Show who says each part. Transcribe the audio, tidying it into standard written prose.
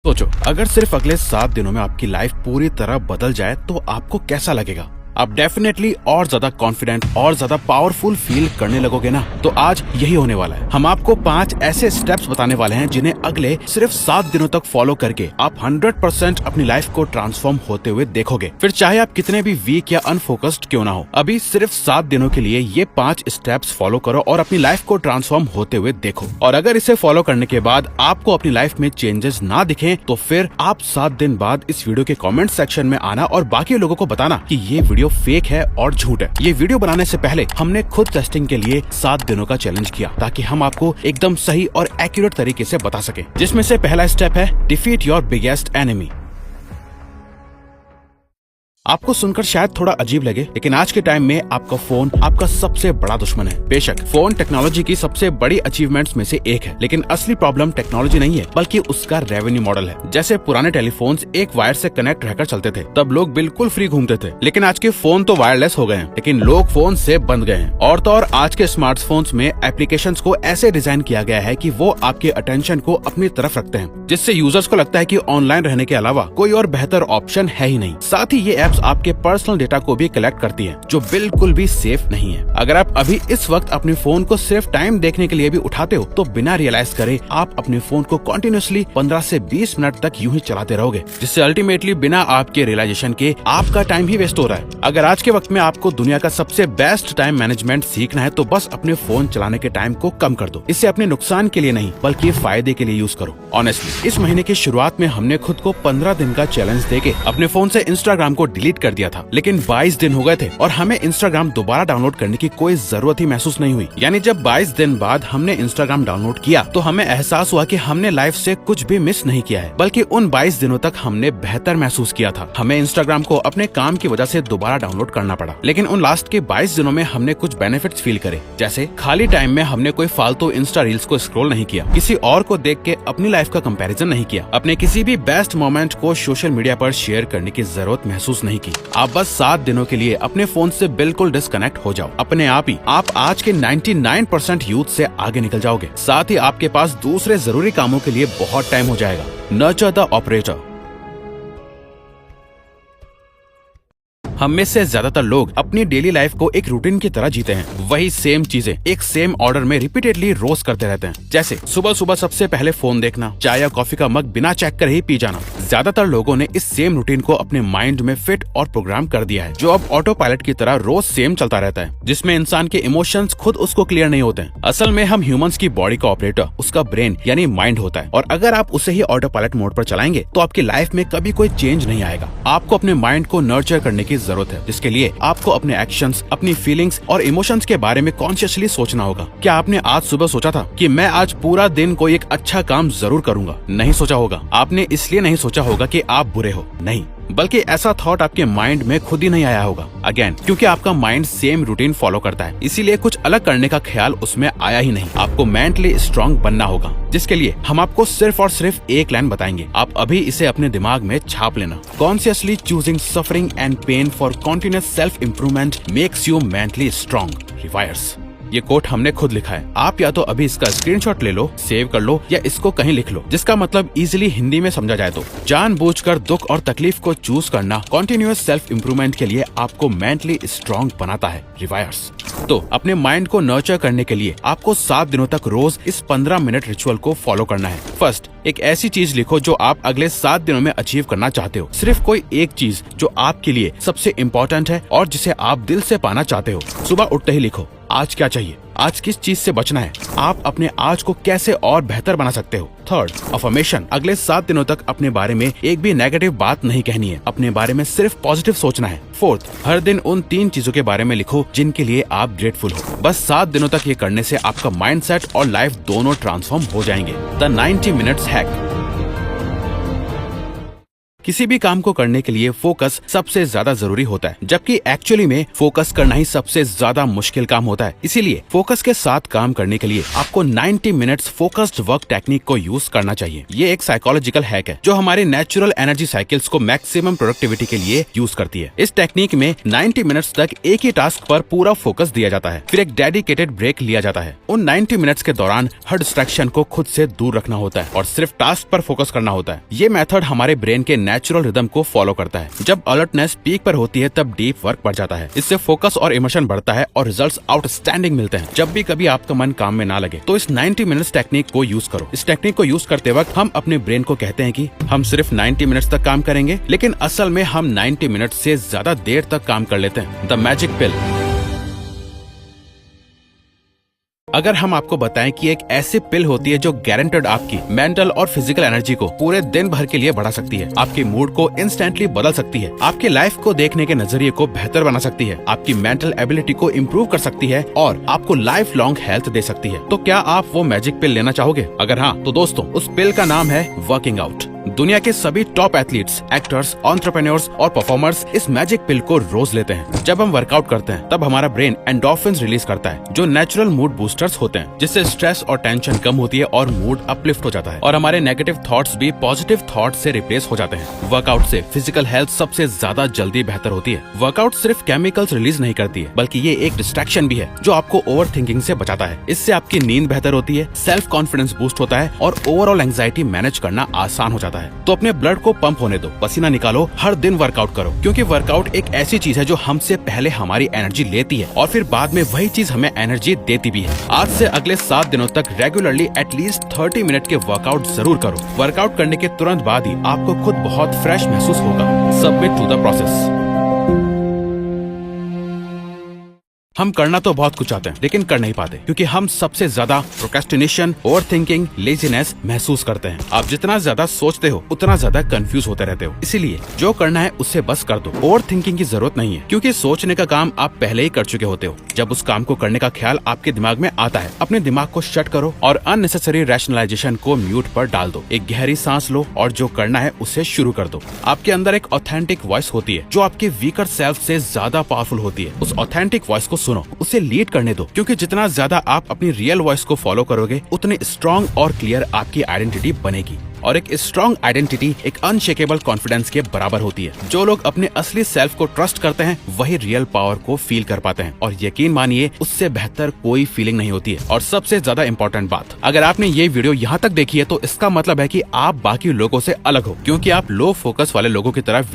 Speaker 1: सोचो, अगर सिर्फ अगले 7 दिनों में आपकी लाइफ पूरी तरह बदल जाए तो आपको कैसा लगेगा? आप डेफिनेटली और ज्यादा कॉन्फिडेंट और ज्यादा पावरफुल फील करने लगोगे ना। तो आज यही होने वाला है। हम आपको 5 ऐसे स्टेप्स बताने वाले हैं जिन्हें अगले सिर्फ 7 दिनों तक फॉलो करके आप 100% अपनी लाइफ को ट्रांसफॉर्म होते हुए देखोगे। फिर चाहे आप कितने भी वीक या अनफोकस्ड क्यों ना हो, अभी सिर्फ 7 दिनों के लिए ये 5 स्टेप्स फॉलो करो और अपनी लाइफ को ट्रांसफॉर्म होते हुए देखो। और अगर इसे फॉलो करने के बाद आपको अपनी लाइफ में चेंजेस ना दिखें तो फिर आप 7 दिन बाद इस वीडियो के कमेंट सेक्शन में आना और बाकी लोगों को बताना कि ये वीडियो फेक है और झूठ है। ये वीडियो बनाने से पहले हमने खुद टेस्टिंग के लिए 7 दिनों का चैलेंज किया ताकि हम आपको एकदम सही और एक्यूरेट तरीके से बता सके, जिसमें से पहला स्टेप है डिफीट योर बिगेस्ट एनिमी। आपको सुनकर शायद थोड़ा अजीब लगे, लेकिन आज के टाइम में आपका फोन आपका सबसे बड़ा दुश्मन है। बेशक फोन टेक्नोलॉजी की सबसे बड़ी अचीवमेंट्स में से एक है, लेकिन असली प्रॉब्लम टेक्नोलॉजी नहीं है बल्कि उसका रेवेन्यू मॉडल है। जैसे पुराने टेलीफोन्स एक वायर से कनेक्ट रहकर चलते थे, तब लोग बिल्कुल फ्री घूमते थे, लेकिन आज के फोन तो वायरलेस हो गए हैं, लेकिन लोग फोन से बंध गए हैं। और तो और आज के स्मार्टफोन्स में एप्लीकेशंस को ऐसे डिजाइन किया गया है कि वो आपके अटेंशन को अपनी तरफ रखते हैं, जिससे यूजर्स को लगता है कि ऑनलाइन रहने के अलावा कोई और बेहतर ऑप्शन है ही नहीं। साथ ही ये एप्स आपके पर्सनल डेटा को भी कलेक्ट करती है, जो बिल्कुल भी सेफ नहीं है। अगर आप अभी इस वक्त अपने फोन को सिर्फ टाइम देखने के लिए भी उठाते हो तो बिना रियलाइज करे आप अपने फोन को कंटिन्यूअसली 15 से 20 मिनट तक यूं ही चलाते रहोगे, जिससे अल्टीमेटली बिना आपके रियलाइजेशन के आपका टाइम ही वेस्ट हो रहा है। अगर आज के वक्त में आपको दुनिया का सबसे बेस्ट टाइम मैनेजमेंट सीखना है तो बस अपने फोन चलाने के टाइम को कम कर दो। इसे अपने नुकसान के लिए नहीं बल्कि फायदे के लिए यूज करो। ऑनेस्टली इस महीने की शुरुआत में हमने खुद को 15 दिन का चैलेंज देके अपने फोन से इंस्टाग्राम को डिलीट कर दिया था, लेकिन 22 दिन हो गए थे और हमें इंस्टाग्राम दोबारा डाउनलोड करने की कोई जरूरत ही महसूस नहीं हुई। यानी जब 22 दिन बाद हमने इंस्टाग्राम डाउनलोड किया तो हमें एहसास हुआ कि हमने लाइफ से कुछ भी मिस नहीं किया है, बल्कि उन 22 दिनों तक हमने बेहतर महसूस किया था। हमें इंस्टाग्राम को अपने काम की वजह से दोबारा डाउनलोड करना पड़ा, लेकिन उन लास्ट के 22 दिनों में हमने कुछ बेनिफिट्स फील करे। जैसे खाली टाइम में हमने कोई फालतू इंस्टा रील्स को स्क्रॉल नहीं किया, किसी और को देख के अपनी लाइफ का कंपैरिजन नहीं किया, अपने किसी भी बेस्ट मोमेंट को सोशल मीडिया पर शेयर करने की जरूरत महसूस नहीं की। आप बस 7 दिनों के लिए अपने फोन से बिल्कुल डिस्कनेक्ट हो जाओ। अपने आप ही आप आज के 99% यूथ से आगे निकल जाओगे। साथ ही आपके पास दूसरे जरूरी कामों के लिए बहुत टाइम हो जाएगा। Nurture the operator. हम में से ज्यादातर लोग अपनी डेली लाइफ को एक रूटीन की तरह जीते हैं। वही सेम चीजें एक सेम ऑर्डर में रिपीटेडली रोज करते रहते हैं। जैसे सुबह सुबह सबसे पहले फोन देखना, चाय या कॉफी का मग बिना चेक करे ही पी जाना। ज्यादातर लोगों ने इस सेम रूटीन को अपने माइंड में फिट और प्रोग्राम कर दिया है, जो अब ऑटो पायलट की तरह रोज सेम चलता रहता है, जिसमें इंसान के इमोशंस खुद उसको क्लियर नहीं होते हैं। असल में हम ह्यूमंस की बॉडी का ऑपरेटर उसका ब्रेन यानी माइंड होता है, और अगर आप उसे ही ऑटो पायलट मोड पर चलाएंगे तो आपकी लाइफ में कभी कोई चेंज नहीं आएगा। आपको अपने माइंड को नर्चर करने की जरूरत है, जिसके लिए आपको अपने एक्शंस, अपनी फीलिंग्स और इमोशंस के बारे में कॉन्शियसली सोचना होगा। क्या आपने आज सुबह सोचा था कि मैं आज पूरा दिन कोई एक अच्छा काम जरूर करूंगा? नहीं सोचा होगा। आपने इसलिए नहीं सोचा होगा कि आप बुरे हो, नहीं, बल्कि ऐसा थॉट आपके माइंड में खुद ही नहीं आया होगा। अगेन, क्योंकि आपका माइंड सेम रूटीन फॉलो करता है, इसीलिए कुछ अलग करने का ख्याल उसमें आया ही नहीं। आपको मेंटली स्ट्रांग बनना होगा, जिसके लिए हम आपको सिर्फ और सिर्फ एक लाइन बताएंगे। आप अभी इसे अपने दिमाग में छाप लेना। Consciously choosing suffering and pain for continuous self improvement makes you mentally strong. Rewires. ये कोट हमने खुद लिखा है। आप या तो अभी इसका स्क्रीनशॉट ले लो, सेव कर लो, या इसको कहीं लिख लो, जिसका मतलब इजीली हिंदी में समझा जाए तो जानबूझकर दुख और तकलीफ को चूज करना कॉन्टिन्यूअस सेल्फ इम्प्रूवमेंट के लिए आपको मेंटली स्ट्रांग बनाता है। रिवायर्स। तो अपने माइंड को नर्चर करने के लिए आपको 7 दिनों तक रोज इस 15 मिनट रिचुअल को फॉलो करना है। फर्स्ट, एक ऐसी चीज लिखो जो आप अगले 7 दिनों में अचीव करना चाहते हो। सिर्फ कोई एक चीज जो आपके लिए सबसे इम्पोर्टेंट है और जिसे आप दिल से पाना चाहते हो। सुबह उठते ही लिखो, आज क्या चाहिए, आज किस चीज से बचना है, आप अपने आज को कैसे और बेहतर बना सकते हो। Third, affirmation. अगले 7 दिनों तक अपने बारे में एक भी नेगेटिव बात नहीं कहनी है, अपने बारे में सिर्फ पॉजिटिव सोचना है। फोर्थ, हर दिन उन 3 चीजों के बारे में लिखो जिनके लिए आप ग्रेटफुल हो। बस 7 दिनों तक ये करने से आपका माइंडसेट और लाइफ दोनों ट्रांसफॉर्म हो जाएंगे। The 90 minutes hack. किसी भी काम को करने के लिए फोकस सबसे ज्यादा जरूरी होता है, जबकि एक्चुअली में फोकस करना ही सबसे ज्यादा मुश्किल काम होता है। इसीलिए फोकस के साथ काम करने के लिए आपको 90 मिनट्स फोकस्ड वर्क टेक्निक को यूज करना चाहिए। ये एक साइकोलॉजिकल हैक है जो हमारे नेचुरल एनर्जी साइकिल्स को मैक्सिमम प्रोडक्टिविटी के लिए यूज करती है। इस टेक्निक में 90 मिनट्स तक एक ही टास्क पर पूरा फोकस दिया जाता है, फिर एक डेडिकेटेड ब्रेक लिया जाता है। उन 90 मिनट्स के दौरान हर डिस्ट्रैक्शन को खुद से दूर रखना होता है और सिर्फ टास्क पर फोकस करना होता है। ये मेथड हमारे ब्रेन के नेचुरल रिदम को फॉलो करता है। जब अलर्टनेस पीक पर होती है तब डीप वर्क बढ़ जाता है। इससे फोकस और इमोशन बढ़ता है और रिजल्ट्स आउटस्टैंडिंग मिलते हैं। जब भी कभी आपका मन काम में ना लगे तो इस 90 मिनट्स टेक्निक को यूज करो। इस टेक्निक को यूज करते वक्त हम अपने ब्रेन को कहते हैं कि हम सिर्फ 90 मिनट्स तक काम करेंगे, लेकिन असल में हम 90 मिनट से ज्यादा देर तक काम कर लेते हैं। द मैजिक पिल। अगर हम आपको बताएं कि एक ऐसी पिल होती है जो गारंटेड आपकी मेंटल और फिजिकल एनर्जी को पूरे दिन भर के लिए बढ़ा सकती है, आपके मूड को इंस्टेंटली बदल सकती है, आपके लाइफ को देखने के नजरिए को बेहतर बना सकती है, आपकी मेंटल एबिलिटी को इम्प्रूव कर सकती है और आपको लाइफ लॉन्ग हेल्थ दे सकती है, तो क्या आप वो मैजिक पिल लेना चाहोगे? अगर हाँ तो दोस्तों, उस पिल का नाम है वर्किंग आउट। दुनिया के सभी टॉप एथलीट्स, एक्टर्स, एंटरप्रेन्योर्स और परफॉर्मर्स इस मैजिक पिल को रोज लेते हैं। जब हम वर्कआउट करते हैं तब हमारा ब्रेन एंडोर्फिन्स रिलीज करता है, जो नेचुरल मूड बूस्टर्स होते हैं, जिससे स्ट्रेस और टेंशन कम होती है और मूड अपलिफ्ट हो जाता है और हमारे नेगेटिव थॉट्स भी पॉजिटिव थॉट्स से रिप्लेस हो जाते हैं। वर्कआउट से फिजिकल हेल्थ सबसे ज्यादा जल्दी बेहतर होती है। वर्कआउट सिर्फ केमिकल्स रिलीज नहीं करती है, बल्कि ये एक डिस्ट्रैक्शन भी है जो आपको ओवर थिंकिंग से बचाता है। इससे आपकी नींद बेहतर होती है, सेल्फ कॉन्फिडेंस बूस्ट होता है और ओवरऑल एंग्जाइटी मैनेज करना आसान हो जाता है। तो अपने ब्लड को पंप होने दो, पसीना निकालो, हर दिन वर्कआउट करो, क्योंकि वर्कआउट एक ऐसी चीज है जो हमसे पहले हमारी एनर्जी लेती है और फिर बाद में वही चीज हमें एनर्जी देती भी है। आज से अगले 7 दिनों तक रेगुलरली एटलीस्ट 30 मिनट के वर्कआउट जरूर करो। वर्कआउट करने के तुरंत बाद ही आपको खुद बहुत फ्रेश महसूस होगा। Submit to the process. हम करना तो बहुत कुछ चाहते हैं, लेकिन कर नहीं पाते, क्योंकि हम सबसे ज्यादा प्रोक्रेस्टिनेशन, ओवरथिंकिंग, लेजीनेस महसूस करते हैं। आप जितना ज्यादा सोचते हो उतना ज्यादा कंफ्यूज होते रहते हो। इसीलिए जो करना है उससे बस कर दो। ओवरथिंकिंग की जरूरत नहीं है, क्योंकि सोचने का काम आप पहले ही कर चुके होते हो। जब उस काम को करने का ख्याल आपके दिमाग में आता है, अपने दिमाग को शट करो और अननेसेसरी रैशनलाइजेशन को म्यूट पर डाल दो। एक गहरी सांस लो और जो करना है उसे शुरू कर दो। आपके अंदर एक ऑथेंटिक वॉइस होती है जो आपके वीकर सेल्फ से ज्यादा पावरफुल होती है। उस ऑथेंटिक वॉइस को सुनो, उसे लीड करने दो, क्योंकि जितना ज्यादा आप अपनी रियल वॉइस को फॉलो करोगे उतने स्ट्रॉन्ग और क्लियर आपकी आइडेंटिटी बनेगी। और एक स्ट्रॉन्ग आइडेंटिटी एक अनशेकेबल कॉन्फिडेंस के बराबर होती है। जो लोग अपने असली सेल्फ को ट्रस्ट करते हैं वही रियल पावर को फील कर पाते हैं, और यकीन मानिए उससे बेहतर कोई फीलिंग नहीं होती है। और सबसे ज्यादा इम्पोर्टेंट बात, अगर आपने ये वीडियो यहाँ तक देखी है तो इसका मतलब है कि आप बाकी लोगों से अलग हो, क्योंकि आप लो फोकस वाले लोगों की तरह